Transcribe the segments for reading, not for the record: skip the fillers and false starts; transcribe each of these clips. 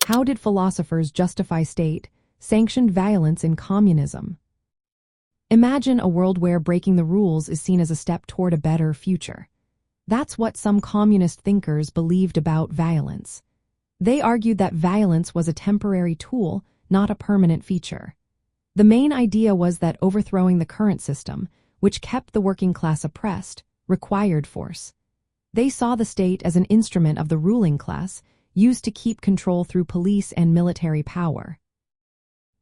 How did philosophers justify state-sanctioned violence in communism? Imagine a world where breaking the rules is seen as a step toward a better future. That's what some communist thinkers believed about violence. They argued that violence was a temporary tool, not a permanent feature. The main idea was that overthrowing the current system, which kept the working class oppressed, required force. They saw the state as an instrument of the ruling class, used to keep control through police and military power.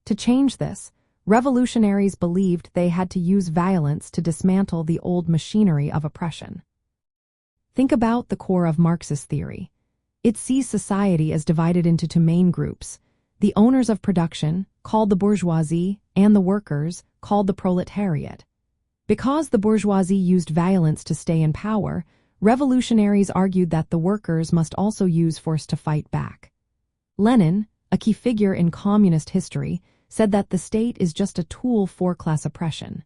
To change this, revolutionaries believed they had to use violence to dismantle the old machinery of oppression. Think about the core of Marxist theory. It sees society as divided into two main groups: the owners of production, called the bourgeoisie, and the workers, called the proletariat. Because the bourgeoisie used violence to stay in power, revolutionaries argued that the workers must also use force to fight back. Lenin, a key figure in communist history, said that the state is just a tool for class oppression.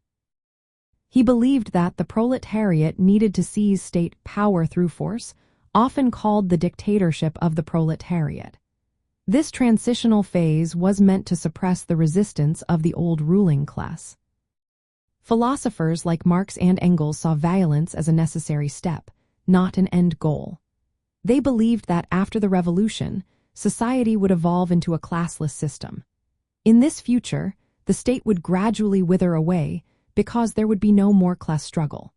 He believed that the proletariat needed to seize state power through force, often called the dictatorship of the proletariat. This transitional phase was meant to suppress the resistance of the old ruling class. Philosophers like Marx and Engels saw violence as a necessary step, not an end goal. They believed that after the revolution, society would evolve into a classless system. In this future, the state would gradually wither away because there would be no more class struggle.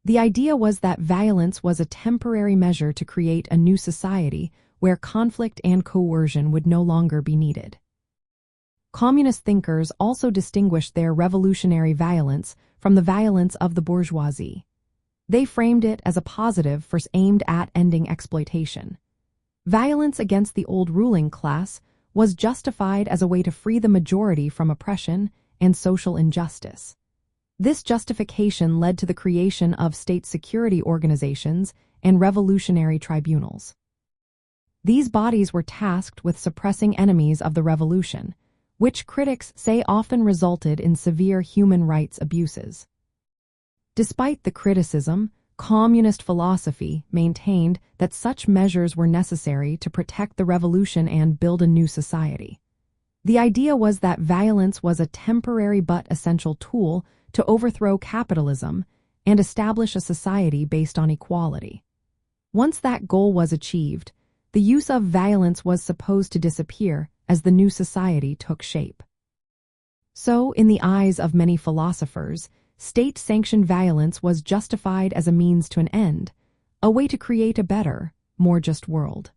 The idea was that violence was a temporary measure to create a new society where conflict and coercion would no longer be needed. Communist thinkers also distinguished their revolutionary violence from the violence of the bourgeoisie. They framed it as a positive force aimed at ending exploitation. Violence against the old ruling class was justified as a way to free the majority from oppression and social injustice. This justification led to the creation of state security organizations and revolutionary tribunals. These bodies were tasked with suppressing enemies of the revolution, which critics say often resulted in severe human rights abuses. Despite the criticism, communist philosophy maintained that such measures were necessary to protect the revolution and build a new society. The idea was that violence was a temporary but essential tool to overthrow capitalism and establish a society based on equality. Once that goal was achieved, the use of violence was supposed to disappear as the new society took shape. So, in the eyes of many philosophers, state-sanctioned violence was justified as a means to an end, a way to create a better, more just world.